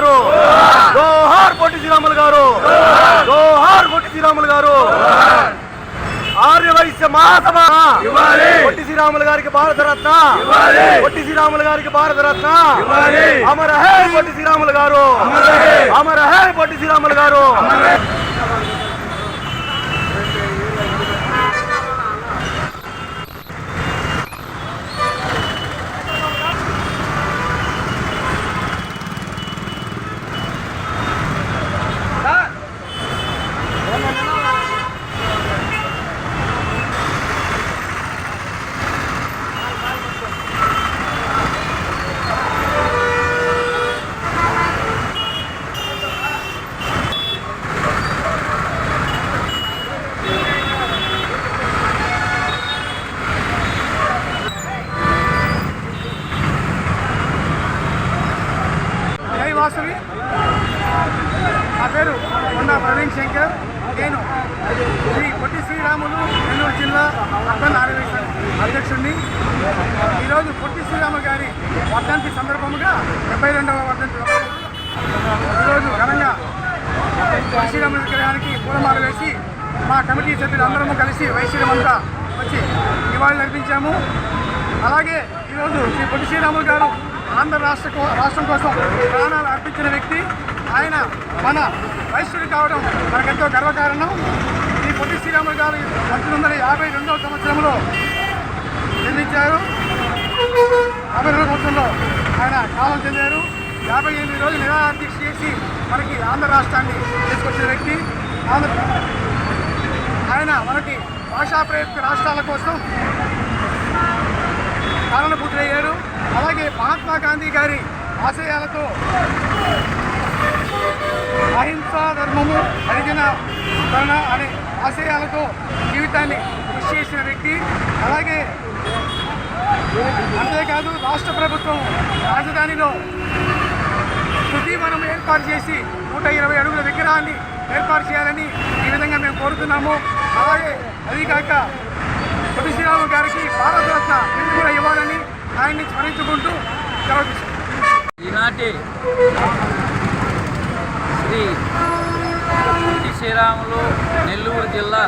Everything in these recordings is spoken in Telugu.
గారు, జోహార్ పొట్టి శ్రీరాములు గారు, జోహార్ పొట్టి శ్రీరాములు గారు. ఆర్యవైశ్య మహాసభ పొట్టి శ్రీరాములు గారికి భారతరత్న, పొట్టి శ్రీరాములు గారికి భారతరత్న. అమర హే పొట్టి శ్రీరాములు గారు, అమర హే పొట్టి శ్రీరాములు గారు. నా పేరు కొండా ప్రవీణ్ శంకర్. నేను శ్రీ పొట్టి శ్రీరాములు నెల్లూరు జిల్లా అర్బన్ ఆర్యవైశ్య అధ్యక్షుడిని. ఈరోజు పొట్టి శ్రీరాములు గారి వర్ధంతి సందర్భంగా 72వ వర్ధంతి ఈరోజు ఘనంగా పొట్టి శ్రీరాములు విగ్రహానికి పూలమాల వేసి మా కమిటీ సభ్యులు అందరము కలిసి వైశ్యులమంతా వచ్చి నివాళులు అర్పించాము. అలాగే ఈరోజు శ్రీ పొట్టి శ్రీరాములు గారు ఆంధ్ర రాష్ట్రం కోసం ప్రాణాలు అర్పించిన వ్యక్తి. ఆయన మన వైశ్యుడు కావడం మనకెంతో గర్వకారణం. ఈ పొట్టి శ్రీరాములు గారు 1952వ సంవత్సరంలో జన్మించారు. 52వ సంవత్సరంలో ఆయన కాలం చెందారు. 58 రోజులు నిరాహార దీక్ష చేసి మనకి ఆంధ్ర రాష్ట్రాన్ని తీసుకొచ్చిన వ్యక్తి. ఆయన మనకి భాషా ప్రయుక్త రాష్ట్రాల కోసం కారణభూతులయ్యారు. అలాగే మహాత్మా గాంధీ గారి ఆశయాలతో అహింసా ధర్మము హరిజన కరుణ అనే ఆశయాలతో జీవితాన్ని కృషి చేసిన వ్యక్తి. అలాగే అంతేకాదు రాష్ట్ర ప్రభుత్వం రాజధానిలో శృతివనం ఏర్పాటు చేసి 120 అడుగుల విగ్రహాన్ని ఏర్పాటు చేయాలని ఈ విధంగా మేము కోరుతున్నాము. అలాగే అదికాక పొట్టి శ్రీరాములు గారికి భారతరత్న బిరుదు కూడా ఇవ్వాలని ఆయన్ని స్మరించుకుంటూ సెలవు తీసుకుంటాం. ఈనాటి శ్రీ పొట్టి శ్రీరాములు నెల్లూరు జిల్లా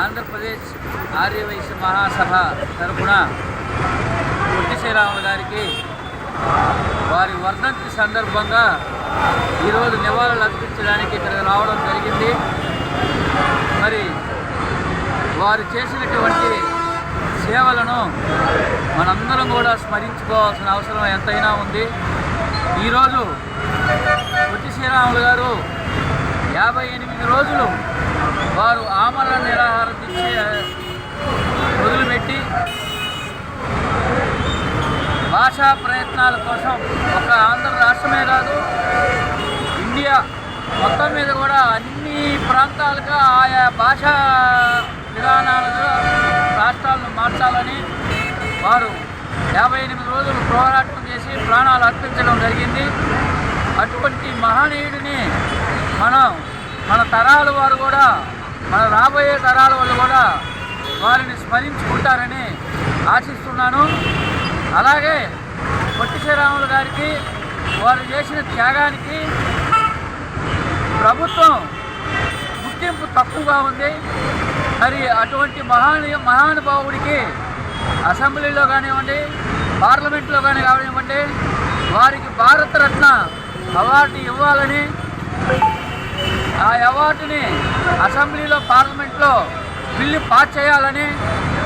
ఆంధ్రప్రదేశ్ ఆర్యవైశ్య మహాసభ తరపున పొట్టి శ్రీరాములు గారికి వారి వర్ధంతి సందర్భంగా ఈరోజు నివాళులు అర్పించడానికి ఇక్కడ రావడం జరిగింది. మరి వారు చేసినటువంటి సేవలను మనందరం కూడా స్మరించుకోవాల్సిన అవసరం ఎంతైనా ఉంది. ఈరోజు పొట్టి శ్రీరాములు గారు 58 రోజులు వారు ఆమరణ నిరాహార దీక్ష మొదలుపెట్టి భాషా ప్రయత్నాల కోసం ఒక ఆంధ్ర రాష్ట్రమే కాదు ఇండియా మొత్తం మీద కూడా అన్ని ప్రాంతాలుగా ఆయా భాషా విధానాలుగా రాష్ట్రాలను మార్చాలని వారు 58 రోజులు పోరాటం చేసి ప్రాణాలు అర్పించడం జరిగింది. అటువంటి మహనీయుడిని మన తరాల వారు కూడా మన రాబోయే తరాల వాళ్ళు కూడా వారిని స్మరించుకుంటారని ఆశిస్తున్నాను. అలాగే పొట్టి శ్రీరాములు గారికి వారు చేసిన త్యాగానికి ప్రభుత్వం గుర్తింపు తక్కువగా ఉంది. మరి అటువంటి మహానుభావుడికి అసెంబ్లీలో కానివ్వండి, పార్లమెంట్లో కానివ్వండి వారికి భారతరత్న అవార్డు ఇవ్వాలని, ఆ అవార్డుని అసెంబ్లీలో పార్లమెంట్లో బిల్లు పాస్ చేయాలని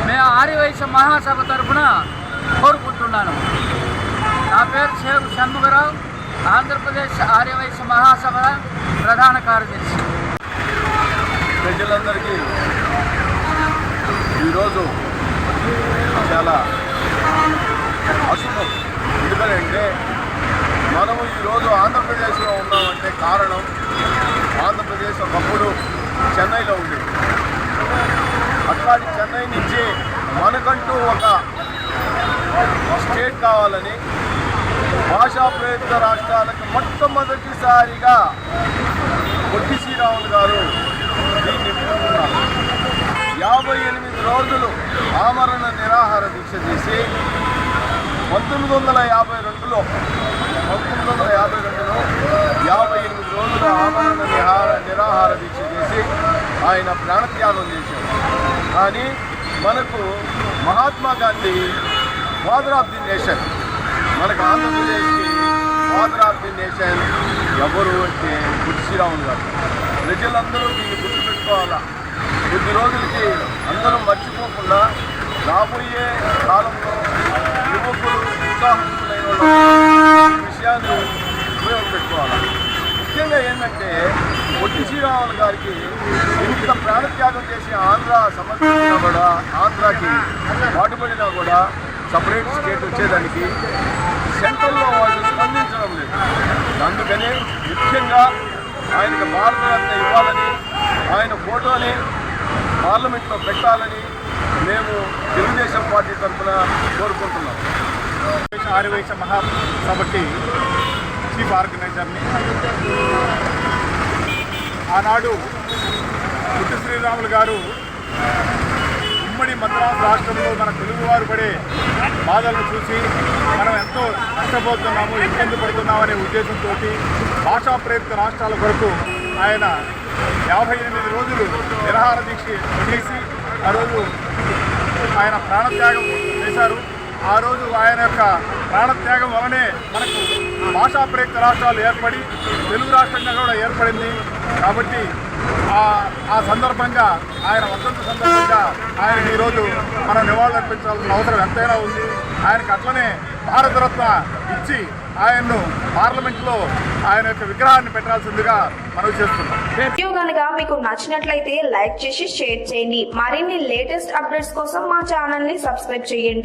మేము ఆర్యవైశ్య మహాసభ తరఫున కోరుకుంటున్నాను. నా పేరు షేక్ షణ్ముఖరావు, ఆంధ్రప్రదేశ్ ఆర్యవైశ్య మహాసభ ప్రధాన కార్యదర్శి. ప్రజలందరికీ ఈరోజు చాలా అశుభం. ఎందుకంటే మనము ఈరోజు ఆంధ్రప్రదేశ్లో ఉన్నామంటే కారణం ఆంధ్రప్రదేశ్ ఒకప్పుడు చెన్నైలో ఉండేది. అట్లాంటి చెన్నై నుంచి మనకంటూ ఒక స్టేట్ కావాలని భాషా ప్రయుక్త రాష్ట్రాలకు మొట్టమొదటిసారిగా పొట్టి శ్రీరాములు గారు దీన్ని ఎన్నుకున్నారు. 58 రోజులు ఆమరణ నిరాహార దీక్ష చేసి 1952లో 58 రోజుల ఆమరణ నిరాహార దీక్ష చేసి ఆయన ప్రాణత్యాగం చేశారు. కానీ మనకు Mahatma Gandhi father of the nation, మనకు ఆంధ్రప్రదేశ్కి ఫాదర్ ఆఫ్ ది నేషన్ ఎవరు అంటే పొట్టి శ్రీరాములు గారు. ప్రజలందరూ దీన్ని గుర్తుపెట్టుకోవాలా. కొద్ది రోజులకి అందరూ మర్చిపోకుండా రాబోయే కాలంలో యువకులు ఉత్సాహవంతులైన ఈ విషయాన్ని ఉపయోగపెట్టుకోవాలి. ముఖ్యంగా ఏంటంటే పొట్టి శ్రీరాములు గారికి ఇంత ప్రాణత్యాగం చేసి ఆంధ్ర సమర్థించినా కూడా, ఆంధ్రాకి పాటుపడినా కూడా సపరేట్ స్టేట్ వచ్చేదానికి సెంట్రల్లో వాళ్ళు స్పందించడం లేదు. అందుకని ముఖ్యంగా ఆయనకు భారతరత్న ఇవ్వాలని, ఆయన ఫోటోని పార్లమెంట్లో పెట్టాలని మేము తెలుగుదేశం పార్టీ తరఫున కోరుకుంటున్నాం. ఆర్యవైశ్య మహాసభకి చీఫ్ ఆర్గనైజర్ని. ఆనాడు పొట్టి శ్రీరాములు గారు ఉమ్మడి మద్రాసు రాష్ట్రంలో మన తెలుగువారు పడే బాధలను చూసి మనం ఎంతో నష్టపోతున్నాము, ఇబ్బంది పడుతున్నామనే ఉద్దేశంతో భాషా ప్రేరిత రాష్ట్రాల కొరకు ఆయన 58 రోజులు నిరాహార దీక్ష చేసి ఆ రోజు ఆయన ప్రాణత్యాగం చేశారు. ఆ రోజు ఆయన యొక్క ప్రాణత్యాగం వలనే మనకు భాషా ప్రేరిత రాష్ట్రాలు ఏర్పడి తెలుగు రాష్ట్రంగా కూడా ఏర్పడింది. కాబట్టి ఆ సందర్భంగా ఆయన వర్ధంతి సందర్భంగా ఆయనకి ఈరోజు మనం నివాళులు అర్పించాల్సిన అవసరం ఎంతైనా ఉంది. ఆయనకు అట్లనే భారతరత్న ఇచ్చి ఆయన్ను పార్లమెంట్లో ఆయన యొక్క విగ్రహాన్ని పెట్టాల్సిందిగా మనవి చేస్తున్నాం. వీడియో కనుక మీకు నచ్చినట్లయితే లైక్ చేసి షేర్ చేయండి. మరిన్ని లేటెస్ట్ అప్డేట్స్ కోసం మా ఛానల్ ని సబ్స్క్రైబ్ చేయండి.